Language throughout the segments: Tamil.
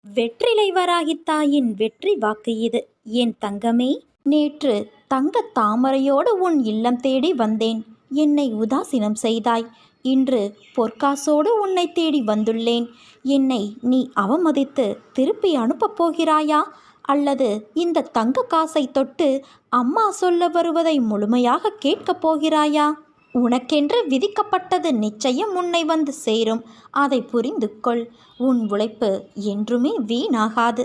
வெற்றிலை வராகி தாயின் வெற்றி வாக்கு இது. என் தங்கமே, நேற்று தங்கத் தாமரையோடு உன் இல்லம் தேடி வந்தேன். என்னை உதாசீனம் செய்தாய். இன்று பொற்காசோடு உன்னை தேடி வந்துள்ளேன். என்னை நீ அவமதித்து திருப்பி அனுப்பப் போகிறாயா? அல்லது இந்த தங்க காசை தொட்டு அம்மா சொல்ல வருவதை முழுமையாக கேட்கப் போகிறாயா? உனக்கென்று விதிக்கப்பட்டது நிச்சயம் உன்னை வந்து சேரும். அதை புரிந்து கொள். உன் உழைப்பு என்றுமே வீணாகாது.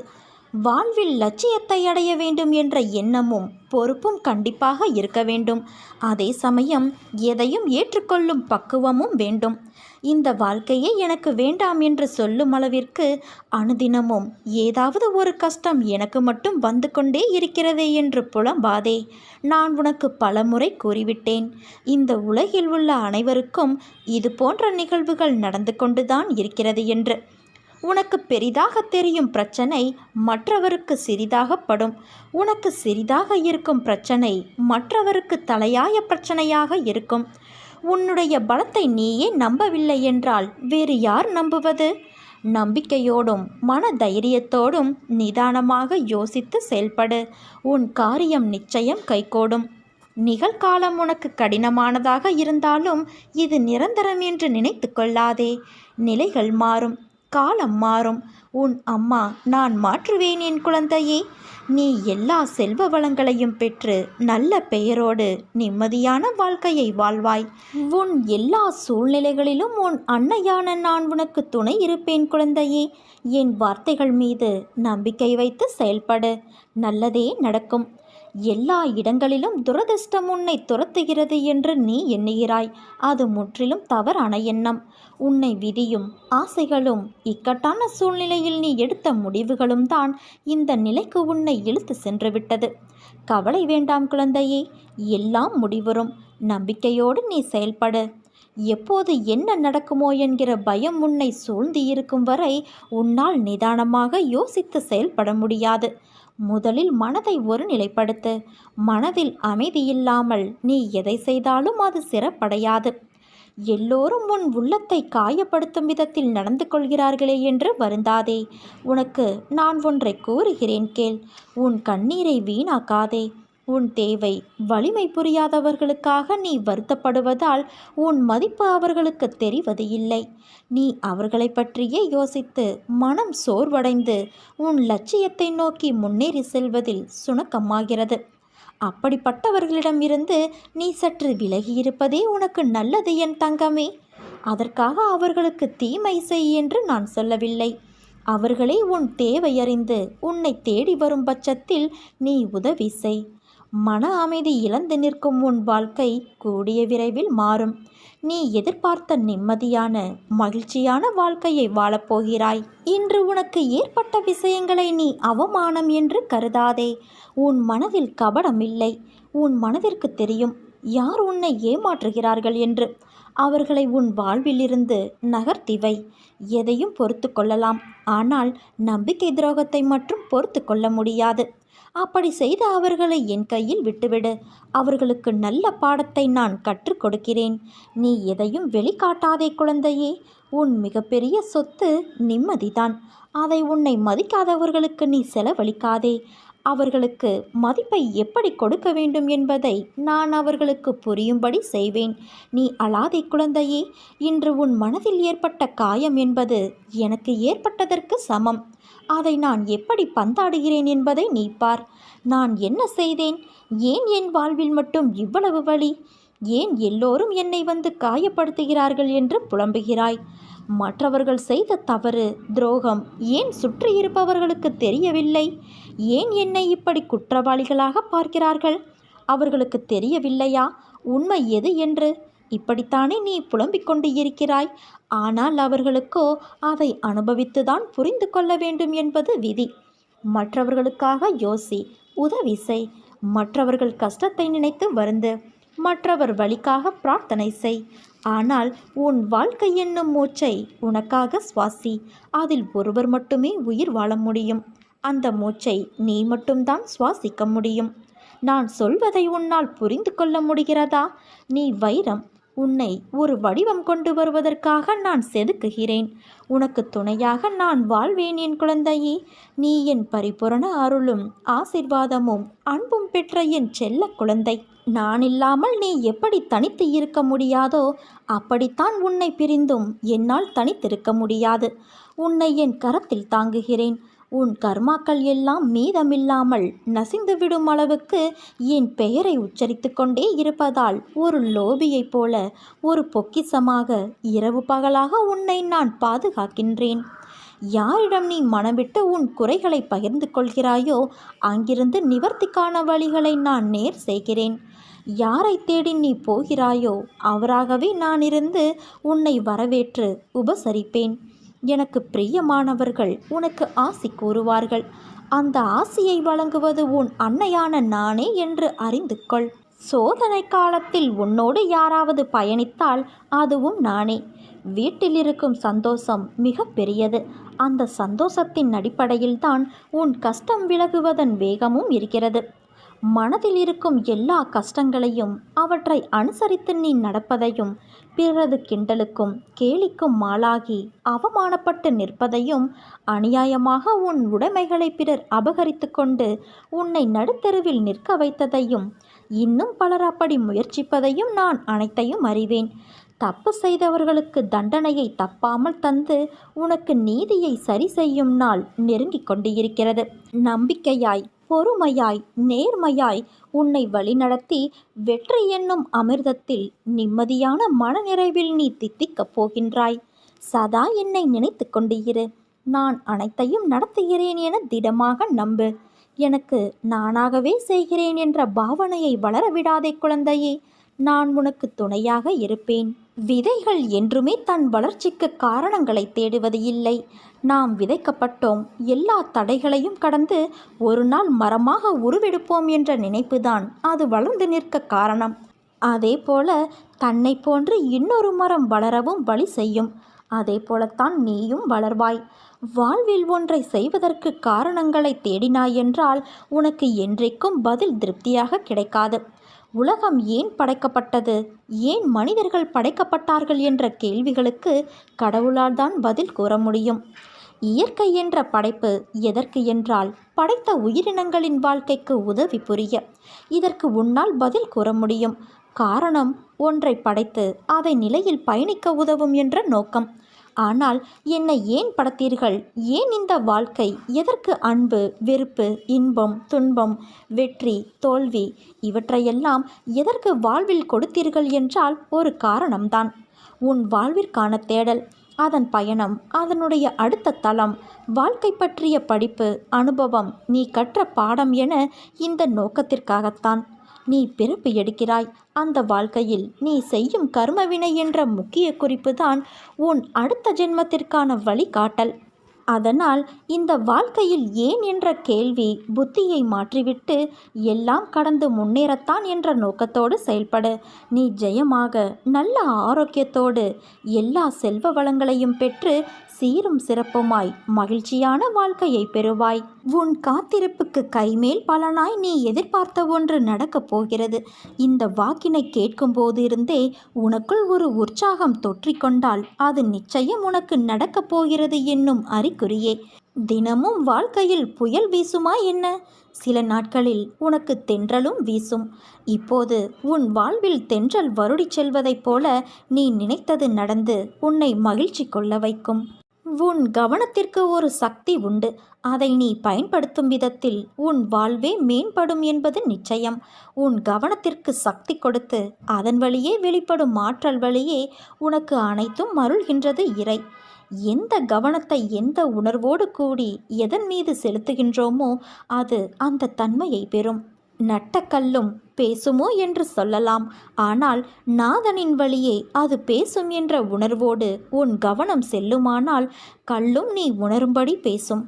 வாழ்வில் லட்சியத்தை அடைய வேண்டும் என்ற எண்ணமும் பொறுப்பும் கண்டிப்பாக இருக்க வேண்டும். அதே சமயம் எதையும் ஏற்றுக்கொள்ளும் பக்குவமும் வேண்டும். இந்த வாழ்க்கையே எனக்கு வேண்டாம் என்று சொல்லும் அளவிற்கு அனுதினமும் ஏதாவது ஒரு கஷ்டம் எனக்கு மட்டும் வந்து கொண்டே இருக்கிறதே என்று புலம்பாதே. நான் உனக்கு பலமுறை கூறிவிட்டேன். இந்த உலகில் உள்ள அனைவருக்கும் இது போன்ற நிகழ்வுகள் நடந்து கொண்டுதான் இருக்கிறது என்று. உனக்கு பெரிதாக தெரியும் பிரச்சனை மற்றவருக்கு சிறிதாகப்படும். உனக்கு சிறிதாக இருக்கும் பிரச்சனை மற்றவருக்கு தலையாய பிரச்சனையாக இருக்கும். உன்னுடைய பலத்தை நீயே நம்பவில்லை என்றால் வேறு யார் நம்புவது? நம்பிக்கையோடும் மன தைரியத்தோடும் நிதானமாக யோசித்து செயல்படு. உன் காரியம் நிச்சயம் கைகூடும். நிகழ்காலம் உனக்கு கடினமானதாக இருந்தாலும் இது நிரந்தரம் என்று நினைத்து கொள்ளாதே. நிலைகள் மாறும், காலம் மாறும். உன் அம்மா நான் மாற்றுவேன் என் குழந்தையே. நீ எல்லா செல்வ வளங்களையும் பெற்று நல்ல பெயரோடு நிம்மதியான வாழ்க்கையை வாழ்வாய். உன் எல்லா சூழ்நிலைகளிலும் உன் அன்னையான நான் உனக்கு துணை இருப்பேன் குழந்தையே. என் வார்த்தைகள் மீது நம்பிக்கை வைத்து செயல்படு. நல்லதே நடக்கும். எல்லா இடங்களிலும் துரதிர்ஷ்டம் உன்னை துரத்துகிறது என்று நீ எண்ணுகிறாய். அது முற்றிலும் தவறான எண்ணம். உன்னை விதியும் ஆசைகளும் இக்கட்டான சூழ்நிலையில் நீ எடுத்த முடிவுகளும் தான் இந்த நிலைக்கு உன்னை இழுத்து சென்று விட்டது. கவலை வேண்டாம் குழந்தையே, எல்லாம் முடிவரும். நம்பிக்கையோடு நீ செயல்படு. எப்போது என்ன நடக்குமோ என்கிற பயம் உன்னை சூழ்ந்து இருக்கும் வரை உன்னால் நிதானமாக யோசித்து செயல்பட முடியாது. முதலில் மனதை ஒருநிலைப்படுத்து. மனதில் அமைதி இல்லாமல் நீ எதை செய்தாலும் அது சிறப்படையாது. எல்லோரும் உன் உள்ளத்தை காயப்படுத்தும் விதத்தில் நடந்து கொள்கிறார்களே என்று வருந்தாதே. உனக்கு நான் ஒன்றை கூறுகிறேன் கேள். உன் கண்ணீரை வீணாக்காதே. உன் தேவை வலிமை புரியாதவர்களுக்காக நீ வருத்தப்படுவதால் உன் மதிப்பு அவர்களுக்கு தெரிவது இல்லை. நீ அவர்களை பற்றியே யோசித்து மனம் சோர்வடைந்து உன் லட்சியத்தை நோக்கி முன்னேறி செல்வதில் சுணக்கமாகிறது. அப்படிப்பட்டவர்களிடமிருந்து நீ சற்று விலகியிருப்பதே உனக்கு நல்லது என் தங்கமே. அதற்காக அவர்களுக்கு தீமை செய் என்று நான் சொல்லவில்லை. அவர்களே உன் தேவையறிந்து உன்னை தேடி வரும் பட்சத்தில் நீ உதவி செய். மன அமைதி இழந்து நிற்கும் உன் வாழ்க்கை கூடிய விரைவில் மாறும். நீ எதிர்பார்த்த நிம்மதியான மகிழ்ச்சியான வாழ்க்கையை வாழப்போகிறாய். இன்று உனக்கு ஏற்பட்ட விஷயங்களை நீ அவமானம் என்று கருதாதே. உன் மனதில் கபடம் இல்லை. உன் மனதிற்கு தெரியும் யார் உன்னை ஏமாற்றுகிறார்கள் என்று. அவர்களை உன் வாழ்விலிருந்து நகர்த்தி வை. எதையும் பொறுத்து கொள்ளலாம், ஆனால் நம்பிக்கை துரோகத்தை மட்டும் பொறுத்து கொள்ள முடியாது. அப்படி செய்த அவர்களை என் கையில் விட்டுவிடு. அவர்களுக்கு நல்ல பாடத்தை நான் கற்றுக் கொடுக்கிறேன். நீ எதையும் வெளிக்காட்டாதே குழந்தையே. உன் மிகப்பெரிய சொத்து நிம்மதிதான். அதை உன்னை மதிக்காதவர்களுக்கு நீ செலவழிக்காதே. அவர்களுக்கு மதிப்பை எப்படி கொடுக்க வேண்டும் என்பதை நான் அவர்களுக்கு புரியும்படி செய்வேன். நீ அழாதே குழந்தையே. இன்று உன் மனதில் ஏற்பட்ட காயம் என்பது எனக்கு ஏற்பட்டதற்கு சமம். அதை நான் எப்படி பந்தாடுகிறேன் என்பதை நீ பார். நான் என்ன செய்தேன்? ஏன் என் வாழ்வில் மட்டும் இவ்வளவு வலி? ஏன் எல்லோரும் என்னை வந்து காயப்படுத்துகிறார்கள் என்று புலம்புகிறாய்? மற்றவர்கள் செய்த தவறு, துரோகம் ஏன் சுற்றி இருப்பவர்களுக்கு தெரியவில்லை? ஏன் என்னை இப்படி குற்றவாளிகளாக பார்க்கிறார்கள்? அவர்களுக்கு தெரியவில்லையா உண்மை எது என்று? இப்படித்தானே நீ புலம்பிக் கொண்டு இருக்கிறாய். ஆனால் அவர்களுக்கோ அதை அனுபவித்துதான் புரிந்து கொள்ள வேண்டும் என்பது விதி. மற்றவர்களுக்காக யோசி, உதவி செய். மற்றவர்கள் கஷ்டத்தை நினைத்து வருந்து. மற்றவர் வழிக்காக பிரார்த்தனை செய். ஆனால் உன் வாழ்க்கை என்னும் மூச்சை உனக்காக சுவாசி. அதில் ஒருவர் மட்டுமே உயிர் வாழ முடியும். அந்த மூச்சை நீ மட்டும்தான் சுவாசிக்க முடியும். நான் சொல்வதை உன்னால் புரிந்து கொள்ள முடிகிறதா? நீ வைரம். உன்னை ஒரு வடிவம் கொண்டு வருவதற்காக நான் செதுக்குகிறேன். உனக்கு துணையாக நான் வாழ்வேன் என் குழந்தையே. நீ என் பரிபூரண அருளும் ஆசிர்வாதமும் அன்பும் பெற்ற என் செல்ல குழந்தை. நான் இல்லாமல் நீ எப்படி தனித்து இருக்க முடியாதோ அப்படித்தான் உன்னை பிரிந்தும் என்னால் தனித்திருக்க முடியாது. உன்னை என் கரத்தில் தாங்குகிறேன். உன் கர்மாக்கள் எல்லாம் மீதமில்லாமல் நசிந்துவிடும் அளவுக்கு என் பெயரை உச்சரித்து கொண்டே இருப்பதால் ஒரு லோபியைப் போல ஒரு பொக்கிசமாக இரவு பகலாக உன்னை நான் பாதுகாக்கின்றேன். யாரிடம் நீ மனமிட்டு உன் குறைகளை பகிர்ந்து கொள்கிறாயோ அங்கிருந்து நிவர்த்திக்கான வழிகளை நான் நேர் செய்கிறேன். யாரை தேடி நீ போகிறாயோ அவராகவே நான் இருந்து உன்னை வரவேற்று உபசரிப்பேன். எனக்கு பிரியமானவர்கள் உனக்கு ஆசி கூறுவார்கள். அந்த ஆசியை வழங்குவது உன் அன்னையான நானே என்று அறிந்து கொள். சோதனை காலத்தில் உன்னோடு யாராவது பயணித்தால் அதுவும் நானே. வீட்டில் இருக்கும் சந்தோஷம் மிக பெரியது. அந்த சந்தோஷத்தின் அடிப்படையில்தான் உன் கஷ்டம் விலகுவதன் வேகமும் இருக்கிறது. மனதில் இருக்கும் எல்லா கஷ்டங்களையும் அவற்றை அனுசரித்து நீ நடப்பதையும் பிறரது கிண்டலுக்கும் கேலிக்கும் மாளாகி அவமானப்பட்டு நிற்பதையும் அநியாயமாக உன் உடைமைகளை பிறர் அபகரித்து கொண்டு உன்னை நடுத்தெருவில் நிற்க வைத்ததையும் இன்னும் பலர் அப்படி முயற்சிப்பதையும் நான் அனைத்தையும் அறிவேன். தப்பு செய்தவர்களுக்கு தண்டனையை தப்பாமல் தந்து உனக்கு நீதியை சரி செய்யும் நாள் நெருங்கிக் கொண்டு இருக்கிறது. நம்பிக்கையாய் பொறுமையாய் நேர்மையாய் உன்னை வழிநடத்தி வெற்றி என்னும் அமிர்தத்தில் நிம்மதியான மனநிறைவில் நீ தித்திக்கப் போகின்றாய். சதா என்னை நினைத்து கொண்டு இரு. நான் அனைத்தையும் நடத்துகிறேன் என திடமாக நம்பு. எனக்கு நானாகவே செய்கிறேன் என்ற பாவனையை வளரவிடாதே குழந்தையே. நான் உனக்கு துணையாக இருப்பேன். விதைகள் என்றுமே தன் வளர்ச்சிக்கு காரணங்களை தேடுவது இல்லை. நாம் விதைக்கப்பட்டோம். எல்லா தடைகளையும் கடந்து ஒரு நாள் மரமாக உருவெடுப்போம் என்ற நினைப்புதான் அது வளர்ந்து நிற்க காரணம். அதே போல தன்னை போன்று இன்னொரு மரம் வளரவும் வழி செய்யும். அதே போலத்தான் நீயும் வளர்வாய். வாழ்வில் ஒன்றை செய்வதற்கு காரணங்களை தேடினாய் என்றால் உனக்கு என்றைக்கும் பதில் திருப்தியாக கிடைக்காது. உலகம் ஏன் படைக்கப்பட்டது, ஏன் மனிதர்கள் படைக்கப்பட்டார்கள் என்ற கேள்விகளுக்கு கடவுளால் தான் பதில் கூற முடியும். இயற்கை என்ற படைப்பு எதற்கு என்றால் படைத்த உயிரினங்களின் வாழ்க்கைக்கு உதவி புரிய. இதற்கு உன்னால் பதில் கூற முடியும். காரணம் ஒன்றை படைத்து அதை நிலையில் பயணிக்க உதவும் என்ற நோக்கம். ஆனால் என்னை ஏன் படைத்தீர்கள், ஏன் இந்த வாழ்க்கை, எதற்கு அன்பு வெறுப்பு இன்பம் துன்பம் வெற்றி தோல்வி இவற்றையெல்லாம் எதற்கு வாழ்வில் கொடுத்தீர்கள் என்றால் ஒரு காரணம்தான். உன் வாழ்விற்கான தேடல், அதன் பயணம், அதனுடைய அடுத்த தளம், வாழ்க்கை பற்றிய படிப்பு அனுபவம், நீ கற்ற பாடம் என இந்த நோக்கத்திற்காகத்தான் நீ பிறப்பு எடுக்கிறாய். அந்த வாழ்க்கையில் நீ செய்யும் கர்மவினை என்ற முக்கிய குறிப்பு தான் உன் அடுத்த ஜென்மத்திற்கான வழிகாட்டல். அதனால் இந்த வாழ்க்கையில் ஏன் என்ற கேள்வி புத்தியை மாற்றிவிட்டு எல்லாம் கடந்து முன்னேறத்தான் என்ற நோக்கத்தோடு செயல்படு. நீ ஜெயமாக நல்ல ஆரோக்கியத்தோடு எல்லா செல்வ வளங்களையும் பெற்று சீரும் சிறப்புமாய் மகிழ்ச்சியான வாழ்க்கையை பெறுவாய். உன் காத்திருப்புக்கு கைமேல் பலனாய் நீ எதிர்பார்த்த ஒன்று நடக்கப் போகிறது. இந்த வாக்கினை கேட்கும் போது இருந்தே உனக்குள் ஒரு உற்சாகம் தொற்றிக்கொண்டால் அது நிச்சயம் உனக்கு நடக்கப் போகிறது என்னும் அறிகுறியே. தினமும் வாழ்க்கையில் புயல் வீசுமா என்ன? சில நாட்களில் உனக்கு தென்றலும் வீசும். இப்போது உன் வாழ்வில் தென்றல் வருடி செல்வதைப் போல நீ நினைத்தது நடந்து உன்னை மகிழ்ச்சி கொள்ள வைக்கும். உன் கவனத்திற்கு ஒரு சக்தி உண்டு. அதை நீ பயன்படுத்தும் விதத்தில் உன் வாழ்வே மேம்படும் என்பது நிச்சயம். உன் கவனத்திற்கு சக்தி கொடுத்து அதன் வழியே வெளிப்படும் ஆற்றல் வழியே உனக்கு அனைத்தும் அருள்கின்றது இறை. எந்த கவனத்தை எந்த உணர்வோடு கூடி எதன் மீது செலுத்துகின்றோமோ அது அந்த தன்மையை பெறும். நட்டக்கல்லும் பேசுமோ என்று சொல்லலாம். ஆனால் நாதனின் வழியே அது பேசும் என்ற உணர்வோடு உன் கவனம் செல்லுமானால் கல்லும் நீ உணரும்படி பேசும்.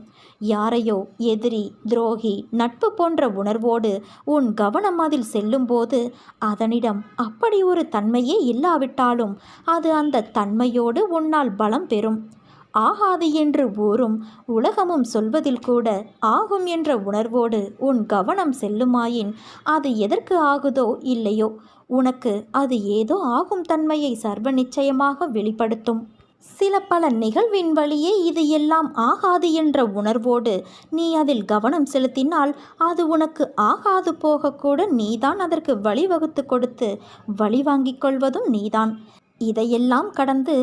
யாரையோ எதிரி துரோகி நட்பு போன்ற உணர்வோடு உன் கவனம் அதில் செல்லும்போது அதனிடம் அப்படி ஒரு தன்மையே இல்லாவிட்டாலும் அது அந்த தன்மையோடு உன்னால் பலம் பெறும். ஆகாது என்று ஊரும் உலகமும் சொல்வதில் கூட ஆகும் என்ற உணர்வோடு உன் கவனம் செல்லுமாயின் அது எதற்கு ஆகுதோ இல்லையோ உனக்கு அது ஏதோ ஆகும் தன்மையை சர்வ நிச்சயமாக வெளிப்படுத்தும். சில பல நிகழ்வின் வழியே இது எல்லாம் ஆகாது என்ற உணர்வோடு நீ அதில் கவனம் செலுத்தினால் அது உனக்கு ஆகாது போகக்கூட நீதான் அதற்கு வழிவகுத்து கொடுத்து வழி வாங்கிக் கொள்வதும் நீதான். இதையெல்லாம் கடந்து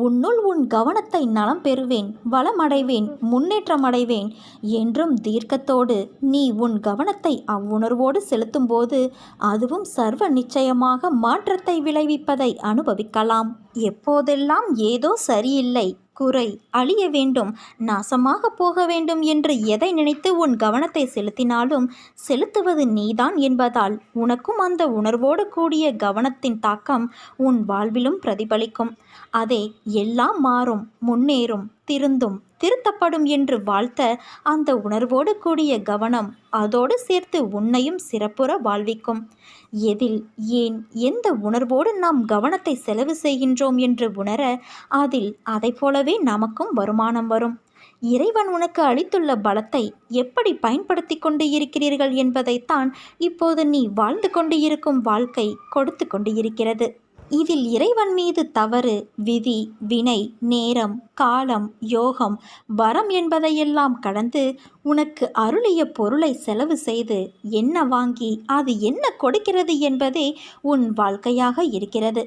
உன்னுள் உன் கவனத்தை நலம் பெறுவேன், வளமடைவேன், முன்னேற்றமடைவேன் என்றும் தீர்க்கத்தோடு நீ உன் கவனத்தை அவ்வுணர்வோடு செலுத்தும்போது அதுவும் சர்வ நிச்சயமாக மாற்றத்தை விளைவிப்பதை அனுபவிக்கலாம். எப்போதெல்லாம் ஏதோ சரியில்லை, குறை, அழிய வேண்டும், நாசமாக போக வேண்டும் என்று எதை நினைத்து உன் கவனத்தை செலுத்தினாலும் செலுத்துவது நீதான் என்பதால் உனக்கும் அந்த உணர்வோடு கூடிய கவனத்தின் தாக்கம் உன் வாழ்விலும் பிரதிபலிக்கும். அதே எல்லாம் மாறும், முன்னேறும், திருந்தும், திருத்தப்படும் என்று வாழ்த்த அந்த உணர்வோடு கூடிய கவனம் அதோடு சேர்த்து உன்னையும் சிறப்புற வாழ்விக்கும். எதில், ஏன், எந்த உணர்வோடு நாம் கவனத்தை செலவு செய்கின்றோம் என்று உணர அதில் அதை போலவே நமக்கும் வருமானம் வரும். இறைவன் உனக்கு அளித்துள்ள பலத்தை எப்படி பயன்படுத்தி கொண்டு இருக்கிறீர்கள் என்பதைத்தான் இப்போது நீ வாழ்ந்து கொண்டு இருக்கும் வாழ்க்கை கொடுத்து கொண்டு இருக்கிறது. இதில் இறைவன் மீது தவறு, விதி, வினை, நேரம், காலம், யோகம், வரம் என்பதையெல்லாம் கடந்து உனக்கு அருளிய பொருளை செலவு செய்து என்ன வாங்கி அது என்ன கொடுக்கிறது என்பதே உன் வாழ்க்கையாக இருக்கிறது.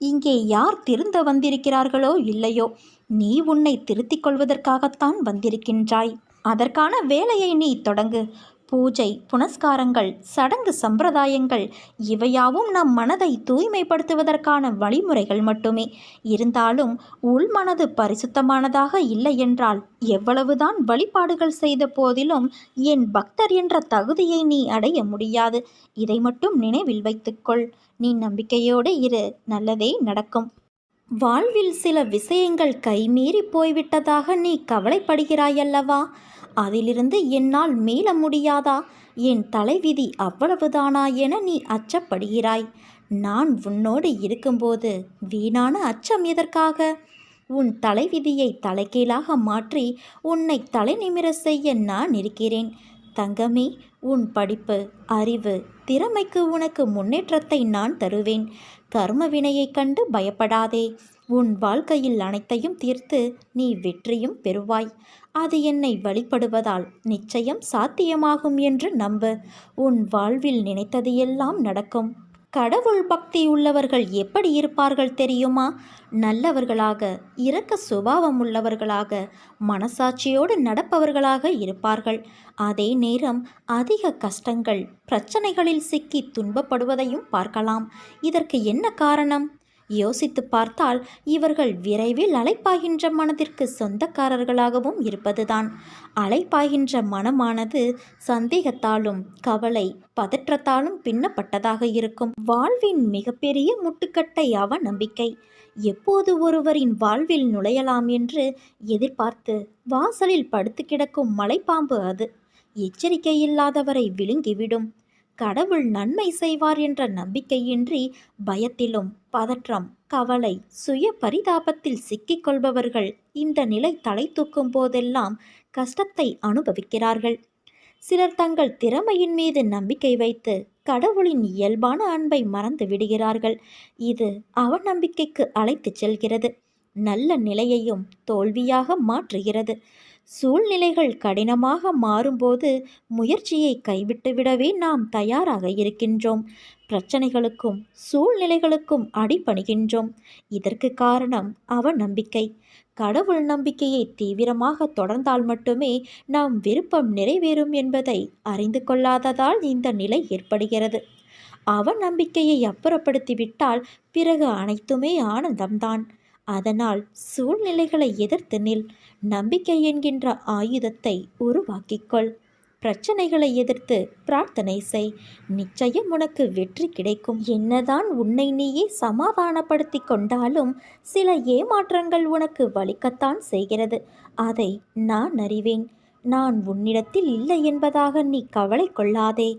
இங்கே யார் திருந்த வந்திருக்கிறார்களோ இல்லையோ, நீ உன்னை திருத்திக் கொள்வதற்காகத்தான் வந்திருக்கின்றாய். அதற்கான வேலையை நீ தொடங்கு. பூஜை, புனஸ்காரங்கள், சடங்கு, சம்பிரதாயங்கள் இவையாவும் நம் மனதை தூய்மைப்படுத்துவதற்கான வழிமுறைகள் மட்டுமே. இருந்தாலும் உள்மனது பரிசுத்தமானதாக இல்லை என்றால் எவ்வளவுதான் வழிபாடுகள் செய்த போதிலும் என் பக்தர் என்ற தகுதியை நீ அடைய முடியாது. இதை மட்டும் நினைவில் வைத்துக்கொள். நீ நம்பிக்கையோடு இரு, நல்லதே நடக்கும். வாழ்வில் சில விஷயங்கள் கைமீறி போய்விட்டதாக நீ கவலைப்படுகிறாயல்லவா? அதிலிருந்து என்னால் மீள முடியாதா, என் தலைவிதி அவ்வளவுதானா என நீ அச்சப்படுகிறாய். நான் உன்னோடு இருக்கும்போது வீணான அச்சம் எதற்காக? உன் தலைவிதியை தலைகீழாக மாற்றி உன்னை தலை நிமிர செய்ய நான் இருக்கிறேன். தங்கமே, உன் படிப்பு, அறிவு, திறமைக்கு உனக்கு முன்னேற்றத்தை நான் தருவேன். கர்ம வினையைக் கண்டு பயப்படாதே. உன் வாழ்க்கையில் அனைத்தையும் தீர்த்து நீ வெற்றியும் பெறுவாய். அது என்னை வழிபடுவதால் நிச்சயம் சாத்தியமாகும் என்று நம்பு. உன் வாழ்வில் நினைத்தது எல்லாம் நடக்கும். கடவுள் பக்தி உள்ளவர்கள் எப்படி இருப்பார்கள் தெரியுமா? நல்லவர்களாக, இரக்க சுபாவம் உள்ளவர்களாக, மனசாட்சியோடு நடப்பவர்களாக இருப்பார்கள். அதே நேரம் அதிக கஷ்டங்கள், பிரச்சனைகளில் சிக்கி துன்பப்படுவதையும் பார்க்கலாம். இதற்கு என்ன காரணம்? யோசித்து பார்த்தால் இவர்கள் விரைவில் அலைப்பாய்கின்ற மனதிற்கு சொந்தக்காரர்களாகவும் இருப்பதுதான். அலைப்பாய்கின்ற மனமானது சந்தேகத்தாலும் கவலை, பதற்றத்தாலும் பின்னப்பட்டதாக இருக்கும். வாழ்வின் மிகப்பெரிய முட்டுக்கட்டை அவநம்பிக்கை. எப்போது ஒருவரின் வாழ்வில் நுழையலாம் என்று எதிர்பார்த்து வாசலில் படுத்து கிடக்கும் மலைப்பாம்பு அது. எச்சரிக்கை இல்லாதவரை விழுங்கிவிடும். கடவுள் நன்மை செய்வார் என்ற நம்பிக்கையின்றி பயத்திலும் பதற்றம், கவலை, சுய பரிதாபத்தில் சிக்கிக்கொள்பவர்கள் இந்த நிலை தலை தூக்கும் போதெல்லாம் கஷ்டத்தை அனுபவிக்கிறார்கள். சிலர் தங்கள் திறமையின் மீது நம்பிக்கை வைத்து கடவுளின் இயல்பான அன்பை மறந்து விடுகிறார்கள். இது அவநம்பிக்கைக்கு அழைத்துச் செல்கிறது. நல்ல நிலையையும் தோல்வியாக மாற்றுகிறது. சூழ்நிலைகள் கடினமாக மாறும்போது முயற்சியை கைவிட்டுவிடவே நாம் தயாராக இருக்கின்றோம். பிரச்சனைகளுக்கும் சூழ்நிலைகளுக்கும் அடிபணிகின்றோம். இதற்கு காரணம் அவநம்பிக்கை. கடவுள் நம்பிக்கையை தீவிரமாக தொடர்ந்தால் மட்டுமே நாம் விருப்பம் நிறைவேறும் என்பதை அறிந்து கொள்ளாததால் இந்த நிலை ஏற்படுகிறது. அவநம்பிக்கையை அப்புறப்படுத்திவிட்டால் பிறகு அனைத்துமே ஆனந்தம்தான். அதனால் சூழ்நிலைகளை எதிர்த்து நில். நம்பிக்கை என்கின்ற ஆயுதத்தை உருவாக்கிக்கொள். பிரச்சனைகளை எதிர்த்து பிரார்த்தனை செய். நிச்சயம் உனக்கு வெற்றி கிடைக்கும். என்னதான் உன்னை நீயே சமாதானப்படுத்தி கொண்டாலும் சில ஏமாற்றங்கள் உனக்கு வலிக்கத்தான் செய்கிறது. அதை நான் அறிவேன். நான் உன்னிடத்தில் இல்லை என்பதாக நீ கவலை கொள்ளாதே.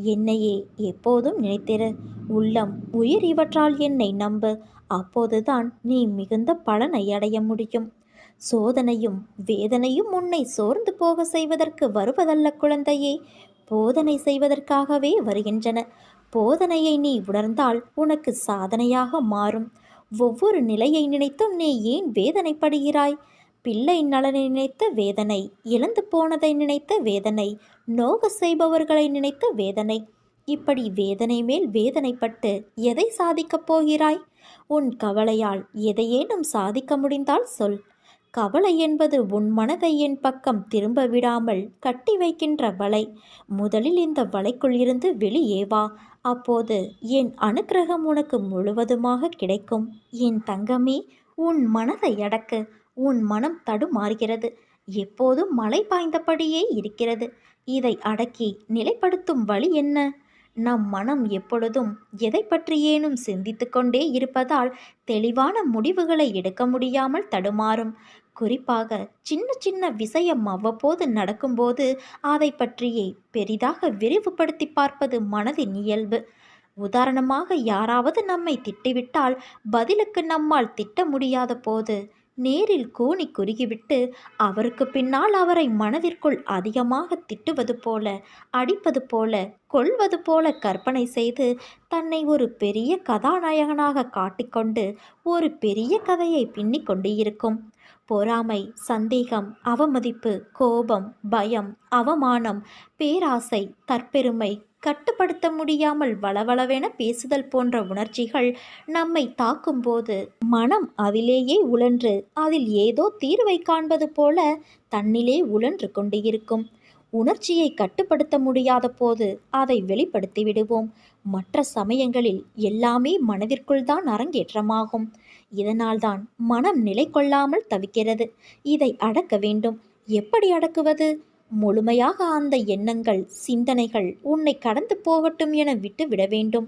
என்னையே எப்போதும் நினைத்திரு. உள்ளம், உயிர் இவற்றால் என்னை நம்பு. அப்போதுதான் நீ மிகுந்த பலனை அடைய முடியும். சோதனையும் வேதனையும் உன்னை சோர்ந்து போக செய்வதற்கு வருவதல்ல குழந்தையே, போதனை செய்வதற்காகவே வருகின்றன. போதனையை நீ உணர்ந்தால் உனக்கு சாதனையாக மாறும். ஒவ்வொரு நிலையை நினைத்தும் நீ ஏன் வேதனைப்படுகிறாய்? பிள்ளை நலனை நினைத்த வேதனை, இழந்து போனதை நினைத்த வேதனை, நோக செய்பவர்களை நினைத்த வேதனை. இப்படி வேதனை மேல் வேதனைப்பட்டு எதை சாதிக்கப் போகிறாய்? உன் கவலையால் எதையேனும் சாதிக்க முடிந்தால் சொல். கவலை என்பது உன் மனதை என் பக்கம் திரும்ப விடாமல் கட்டி வைக்கின்ற வலை. முதலில் இந்த வலைக்குள் இருந்து வெளியே வா. அப்போது என் அனுக்கிரகம் உனக்கு முழுவதுமாக கிடைக்கும். என் தங்கமே, உன் மனதை அடக்கு. உன் மனம் தடுமாறுகிறது. எப்போதும் மழை பாய்ந்தபடியே இருக்கிறது. இதை அடக்கி நிலைப்படுத்தும் வழி என்ன? நம் மனம் எப்பொழுதும் எதை பற்றியேனும் சிந்தித்து கொண்டே இருப்பதால் தெளிவான முடிவுகளை எடுக்க முடியாமல் தடுமாறும். குறிப்பாக சின்ன சின்ன விஷயம் அவ்வப்போது நடக்கும்போது அதை பற்றியே பெரிதாக விரிவுபடுத்தி பார்ப்பது மனதின் இயல்பு. உதாரணமாக, யாராவது நம்மை திட்டிவிட்டால் பதிலுக்கு நம்மால் திட்ட முடியாத போது நேரில் கூனி குறுகிவிட்டு அவருக்கு பின்னால் அவரை மனதிற்குள் அதிகமாக திட்டுவது போல, அடிப்பது போல, கொல்வது போல கற்பனை செய்து தன்னை ஒரு பெரிய கதாநாயகனாக காட்டிக்கொண்டு ஒரு பெரிய கதையை பின்னிக் கொண்டு இருக்கும். பொறாமை, சந்தேகம், அவமதிப்பு, கோபம், பயம், அவமானம், பேராசை, தற்பெருமை, கட்டுப்படுத்த முடியாமல் வளவளவென பேசுதல் போன்ற உணர்ச்சிகள் நம்மை தாக்கும்போது மனம் அதிலேயே உழன்று அதில் ஏதோ தீர்வை காண்பது போல தன்னிலே உழன்று கொண்டு இருக்கும். உணர்ச்சியை கட்டுப்படுத்த முடியாத போது அதை வெளிப்படுத்தி விடுவோம். மற்ற சமயங்களில் எல்லாமே மனதிற்குள் தான் அரங்கேற்றமாகும். இதனால்தான் மனம் நிலை கொள்ளாமல் தவிக்கிறது. இதை அடக்க வேண்டும். எப்படி அடக்குவது? முழுமையாக அந்த எண்ணங்கள், சிந்தனைகள் உன்னை கடந்து போகட்டும் என விட்டு விட வேண்டும்.